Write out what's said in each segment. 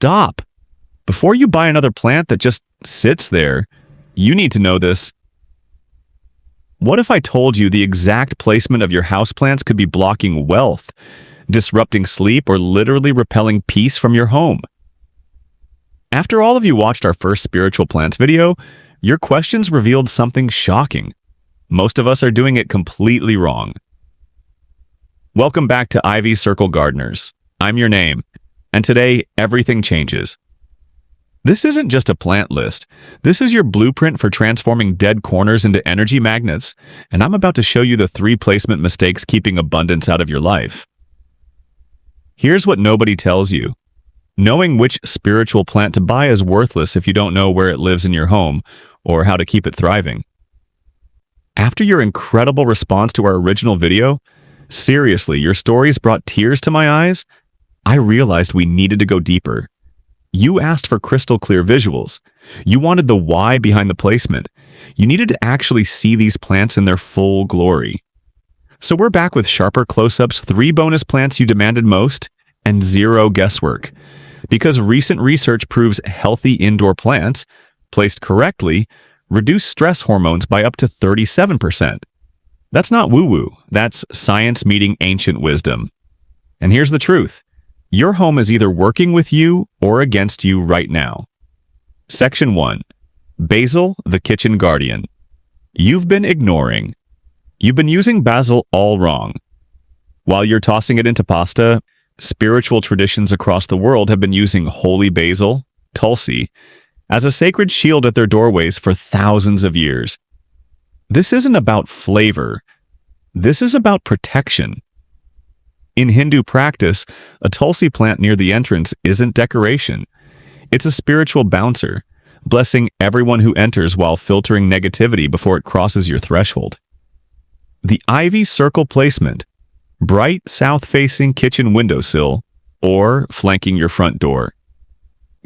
stop. Before you buy another plant that just sits there, you need to know this. What if I told you the exact placement of your houseplants could be blocking wealth, disrupting sleep, or literally repelling peace from your home? After all of you watched our first spiritual plants video, your questions revealed something shocking. Most of us are doing it completely wrong. Welcome back to Ivy Circle Gardeners. I'm your name, and today everything changes. This isn't just a plant list. This is your blueprint for transforming dead corners into energy magnets, and I'm about to show you the 3 placement mistakes keeping abundance out of your life. Here's what nobody tells you. Knowing which spiritual plant to buy is worthless if you don't know where it lives in your home or how to keep it thriving. After your incredible response to our original video, seriously, your stories brought tears to my eyes. I realized we needed to go deeper. You asked for crystal clear visuals. You wanted the why behind the placement. You needed to actually see these plants in their full glory. So we're back with sharper close-ups, 3 bonus plants you demanded most, and 0 guesswork. Because recent research proves healthy indoor plants, placed correctly, reduce stress hormones by up to 37%. That's not woo-woo. That's science meeting ancient wisdom. And here's the truth. Your home is either working with you or against you right now. Section 1. Basil, the kitchen guardian. You've been ignoring. You've been using basil all wrong. While you're tossing it into pasta, spiritual traditions across the world have been using holy basil, tulsi, as a sacred shield at their doorways for thousands of years. This isn't about flavor. This is about protection. In Hindu practice, a tulsi plant near the entrance isn't decoration. It's a spiritual bouncer, blessing everyone who enters while filtering negativity before it crosses your threshold. The ivy circle placement, bright south-facing kitchen windowsill, or flanking your front door.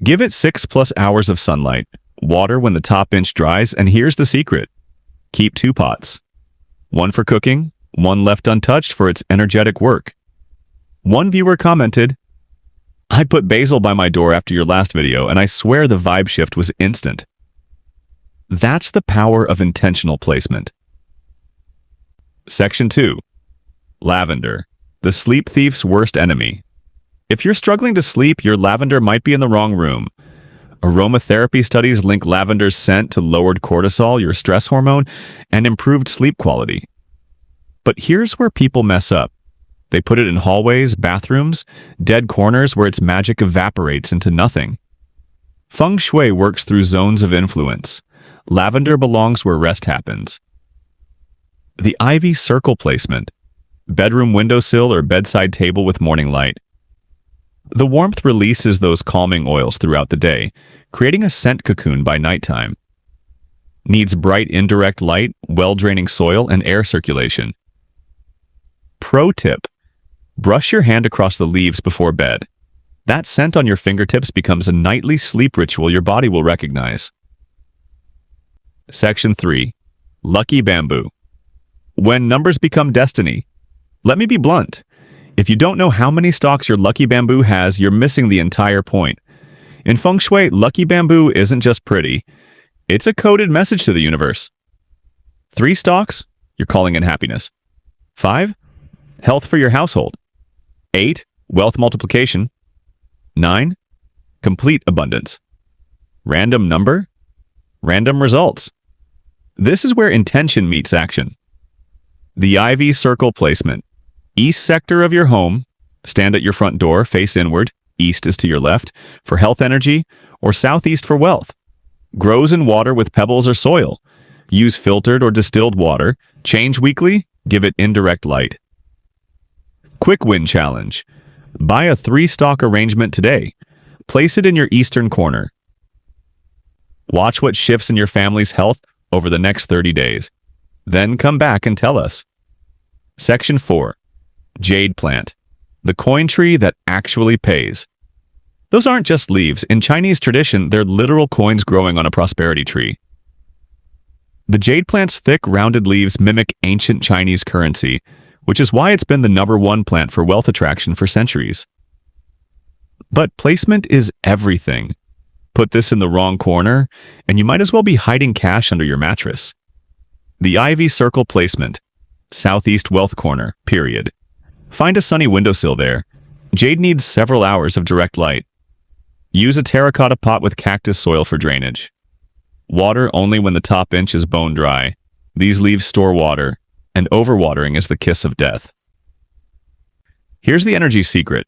Give it 6+ hours of sunlight, water when the top inch dries, and here's the secret. Keep 2 pots. One for cooking, one left untouched for its energetic work. One viewer commented, "I put basil by my door after your last video, and I swear the vibe shift was instant." That's the power of intentional placement. Section 2. Lavender, the sleep thief's worst enemy. If you're struggling to sleep, your lavender might be in the wrong room. Aromatherapy studies link lavender's scent to lowered cortisol, your stress hormone, and improved sleep quality. But here's where people mess up. They put it in hallways, bathrooms, dead corners where its magic evaporates into nothing. Feng Shui works through zones of influence. Lavender belongs where rest happens. The ivy circle placement. Bedroom windowsill or bedside table with morning light. The warmth releases those calming oils throughout the day, creating a scent cocoon by nighttime. Needs bright indirect light, well-draining soil, and air circulation. Pro tip. Brush your hand across the leaves before bed. That scent on your fingertips becomes a nightly sleep ritual your body will recognize. Section 3. Lucky bamboo. When numbers become destiny. Let me be blunt. If you don't know how many stalks your lucky bamboo has, you're missing the entire point. In Feng Shui, lucky bamboo isn't just pretty. It's a coded message to the universe. 3 stalks, you're calling in happiness. 5, health for your household. 8, wealth multiplication. 9, complete abundance. Random number, random results. This is where intention meets action. The ivy circle placement. East sector of your home, stand at your front door, face inward, east is to your left, for health energy, or southeast for wealth. Grows in water with pebbles or soil. Use filtered or distilled water. Change weekly, give it indirect light. Quick win challenge. Buy a 3-stalk arrangement today. Place it in your eastern corner. Watch what shifts in your family's health over the next 30 days. Then come back and tell us. Section 4. Jade plant. The coin tree that actually pays. Those aren't just leaves. In Chinese tradition, they're literal coins growing on a prosperity tree. The jade plant's thick, rounded leaves mimic ancient Chinese currency, which is why it's been the #1 plant for wealth attraction for centuries. But placement is everything. Put this in the wrong corner, and you might as well be hiding cash under your mattress. The ivy circle placement. Southeast wealth corner, period. Find a sunny windowsill there. Jade needs several hours of direct light. Use a terracotta pot with cactus soil for drainage. Water only when the top inch is bone dry. These leaves store water, and overwatering is the kiss of death. Here's the energy secret.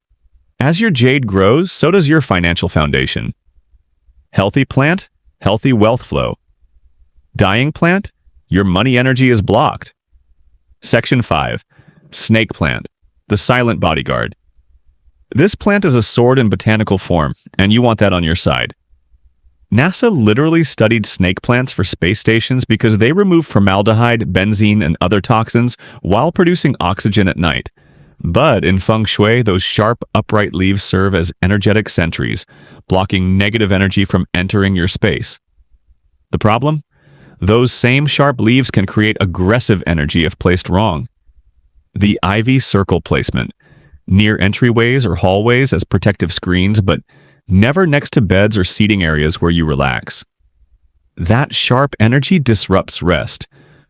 As your jade grows, so does your financial foundation. Healthy plant, healthy wealth flow. Dying plant, your money energy is blocked. Section 5. Snake plant, the silent bodyguard. This plant is a sword in botanical form, and you want that on your side. NASA literally studied snake plants for space stations because they remove formaldehyde, benzene, and other toxins while producing oxygen at night. But in Feng Shui, those sharp, upright leaves serve as energetic sentries, blocking negative energy from entering your space. The problem? Those same sharp leaves can create aggressive energy if placed wrong. The ivy circle placement. Near entryways or hallways as protective screens, but never next to beds or seating areas where you relax. That sharp energy disrupts rest,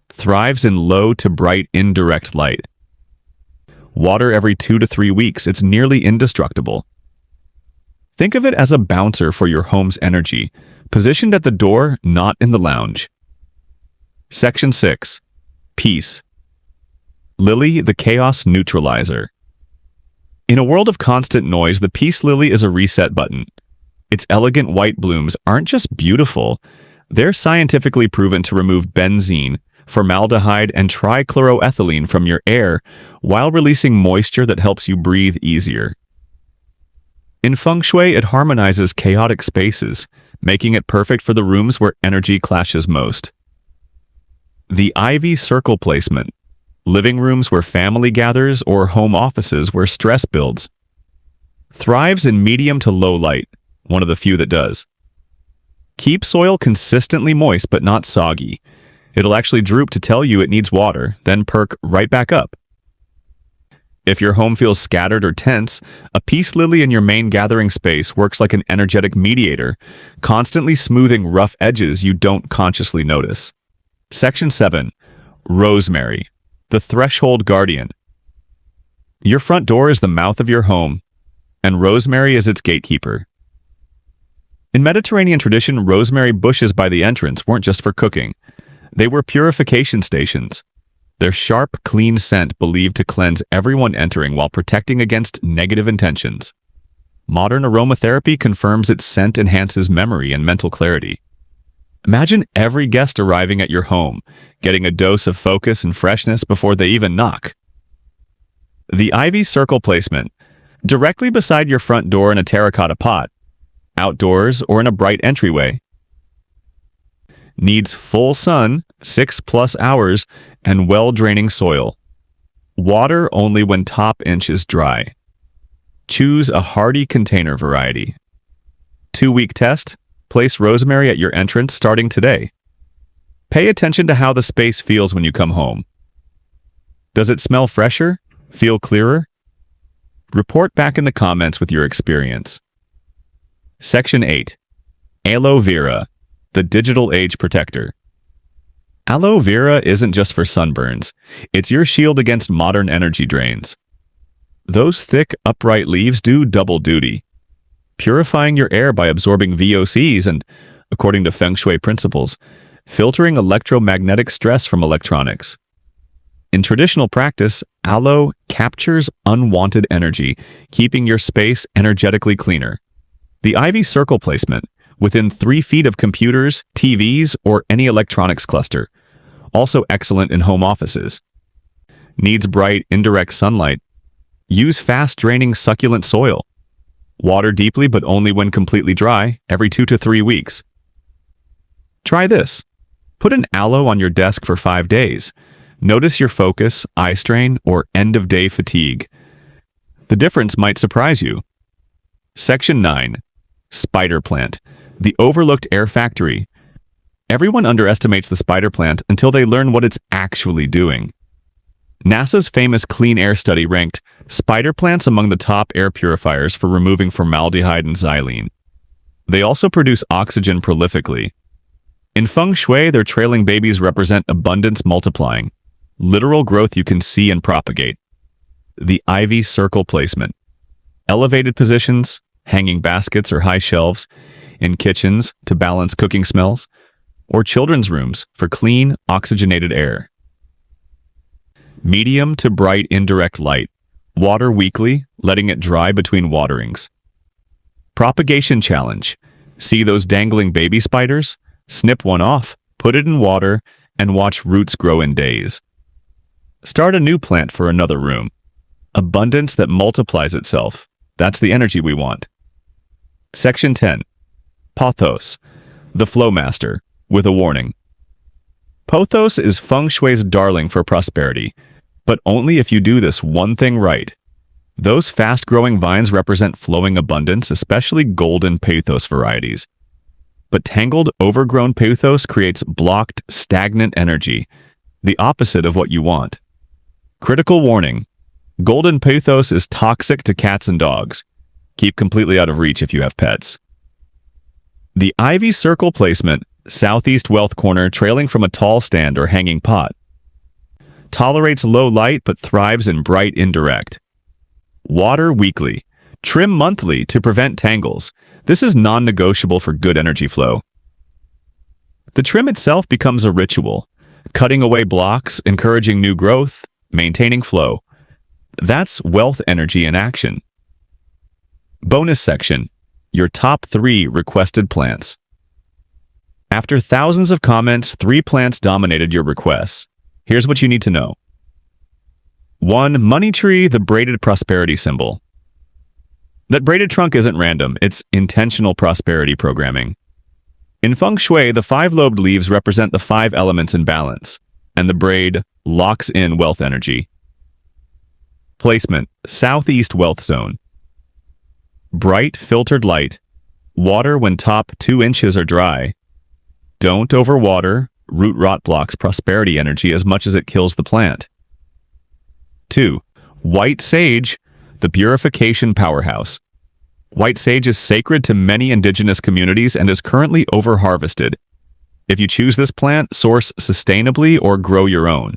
thrives in low to bright indirect light. Water every 2 to 3 weeks, it's nearly indestructible. Think of it as a bouncer for your home's energy, positioned at the door, not in the lounge. Section 6. Peace. Lily, the chaos neutralizer. In a world of constant noise, the peace lily is a reset button. Its elegant white blooms aren't just beautiful, they're scientifically proven to remove benzene, formaldehyde, and trichloroethylene from your air while releasing moisture that helps you breathe easier. In Feng Shui, it harmonizes chaotic spaces, making it perfect for the rooms where energy clashes most. The ivy circle placement. Living rooms where family gathers or home offices where stress builds. Thrives in medium to low light, one of the few that does. Keep soil consistently moist but not soggy. It'll actually droop to tell you it needs water, then perk right back up. If your home feels scattered or tense, a peace lily in your main gathering space works like an energetic mediator, constantly smoothing rough edges you don't consciously notice. Section 7. Rosemary. The threshold guardian. Your front door is the mouth of your home, and rosemary is its gatekeeper. In Mediterranean tradition, rosemary bushes by the entrance weren't just for cooking. They were purification stations. Their sharp, clean scent believed to cleanse everyone entering while protecting against negative intentions. Modern aromatherapy confirms its scent enhances memory and mental clarity. Imagine every guest arriving at your home, getting a dose of focus and freshness before they even knock. The ivy circle placement. Directly beside your front door in a terracotta pot. Outdoors or in a bright entryway. Needs full sun, 6+ hours, and well-draining soil. Water only when top inch is dry. Choose a hardy container variety. 2-week test. Place rosemary at your entrance starting today. Pay attention to how the space feels when you come home. Does it smell fresher? Feel clearer? Report back in the comments with your experience. Section 8. Aloe vera, the digital age protector. Aloe vera isn't just for sunburns. It's your shield against modern energy drains. Those thick, upright leaves do double duty. Purifying your air by absorbing VOCs and, according to Feng Shui principles, filtering electromagnetic stress from electronics. In traditional practice, aloe captures unwanted energy, keeping your space energetically cleaner. The ivy circle placement, within 3 feet of computers, TVs, or any electronics cluster. Also excellent in home offices. Needs bright, indirect sunlight. Use fast-draining succulent soil. Water deeply but only when completely dry, every 2 to 3 weeks. Try this. Put an aloe on your desk for 5 days. Notice your focus, eye strain, or end-of-day fatigue. The difference might surprise you. Section 9. Spider plant, the overlooked air factory. Everyone underestimates the spider plant until they learn what it's actually doing. NASA's famous clean air study ranked spider plants among the top air purifiers for removing formaldehyde and xylene. They also produce oxygen prolifically. In Feng Shui, their trailing babies represent abundance multiplying, literal growth you can see and propagate. The ivy circle placement. Elevated positions, hanging baskets or high shelves, in kitchens to balance cooking smells, or children's rooms for clean, oxygenated air. Medium to bright indirect light. Water weekly, letting it dry between waterings. Propagation challenge. See those dangling baby spiders? Snip one off, put it in water, and watch roots grow in days. Start a new plant for another room. Abundance that multiplies itself. That's the energy we want. Section 10. Pothos, the flow master, with a warning. Pothos is Feng Shui's darling for prosperity, but only if you do this one thing right. Those fast-growing vines represent flowing abundance, especially golden Pothos varieties. But tangled, overgrown Pothos creates blocked, stagnant energy, the opposite of what you want. Critical warning. Golden Pothos is toxic to cats and dogs. Keep completely out of reach if you have pets. The ivy circle placement, southeast wealth corner trailing from a tall stand or hanging pot. Tolerates low light but thrives in bright indirect. Water weekly. Trim monthly to prevent tangles. This is non-negotiable for good energy flow. The trim itself becomes a ritual, cutting away blocks, encouraging new growth, maintaining flow. That's wealth energy in action. Bonus section. Your top 3 requested plants. After thousands of comments, 3 plants dominated your requests. Here's what you need to know. 1. Money tree, the braided prosperity symbol. That braided trunk isn't random, it's intentional prosperity programming. In Feng Shui, the 5-lobed leaves represent the 5 elements in balance, and the braid locks in wealth energy. Placement, southeast wealth zone. Bright, filtered light. Water when top 2 inches are dry. Don't overwater, root rot blocks prosperity energy as much as it kills the plant. 2. White sage, the purification powerhouse. White sage is sacred to many indigenous communities and is currently over-harvested. If you choose this plant, source sustainably or grow your own.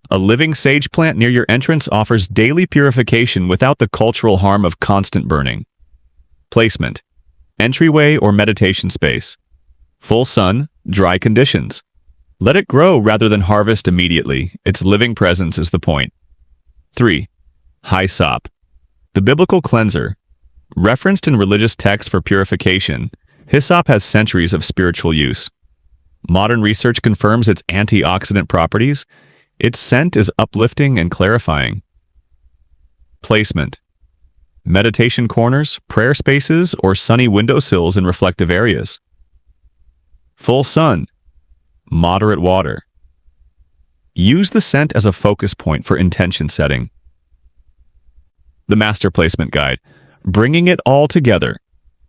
A living sage plant near your entrance offers daily purification without the cultural harm of constant burning. Placement. Entryway or meditation space. Full sun, dry conditions. Let it grow rather than harvest immediately. Its living presence is the point. 3. Hyssop, the biblical cleanser. Referenced in religious texts for purification, hyssop has centuries of spiritual use. Modern research confirms its antioxidant properties. Its scent is uplifting and clarifying. Placement. Meditation corners, prayer spaces, or sunny windowsills in reflective areas. Full sun. Moderate water. Use the scent as a focus point for intention setting. The Master Placement Guide. Bringing it all together.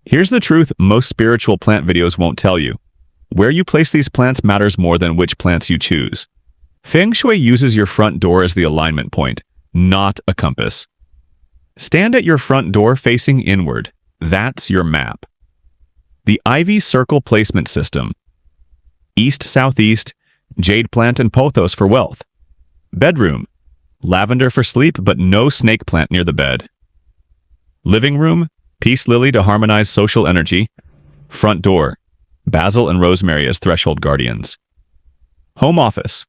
Here's the truth most spiritual plant videos won't tell you. Where you place these plants matters more than which plants you choose. Feng Shui uses your front door as the alignment point, not a compass. Stand at your front door facing inward. That's your map. The ivy circle placement system. East-southeast, jade plant and pothos for wealth. Bedroom. Lavender for sleep, but no snake plant near the bed. Living room, peace lily to harmonize social energy. Front door, Basil and Rosemary as threshold guardians. Home office,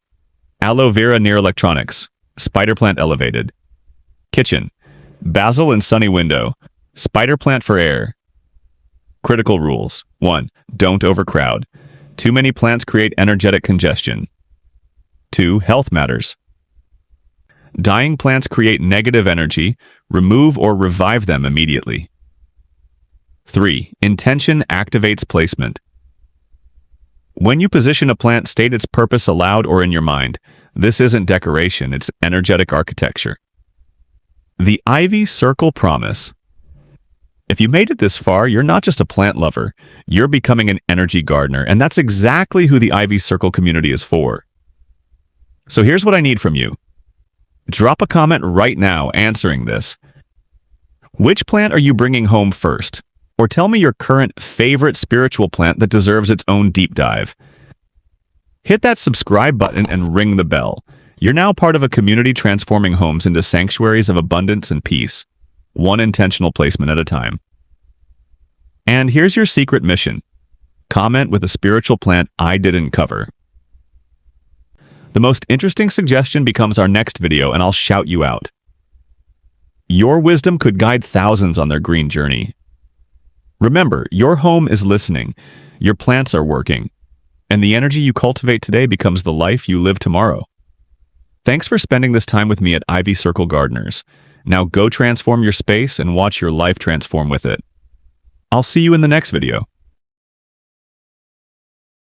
aloe vera near electronics, spider plant elevated. Kitchen, Basil and sunny window, spider plant for air. Critical rules. 1. Don't overcrowd. Too many plants create energetic congestion. 2. Health matters. Dying plants create negative energy. Remove or revive them immediately. 3. Intention activates placement. When you position a plant, state its purpose aloud or in your mind. This isn't decoration, it's energetic architecture. The Ivy Circle Promise. If you made it this far, you're not just a plant lover, you're becoming an energy gardener, and that's exactly who the Ivy Circle community is for. So here's what I need from you. Drop a comment right now answering this. Which plant are you bringing home first? Or tell me your current favorite spiritual plant that deserves its own deep dive. Hit that subscribe button and ring the bell. You're now part of a community transforming homes into sanctuaries of abundance and peace, one intentional placement at a time. And here's your secret mission. Comment with a spiritual plant I didn't cover. The most interesting suggestion becomes our next video, and I'll shout you out. Your wisdom could guide thousands on their green journey. Remember, your home is listening, your plants are working, and the energy you cultivate today becomes the life you live tomorrow. Thanks for spending this time with me at Ivy Circle Gardeners. Now go transform your space and watch your life transform with it. I'll see you in the next video.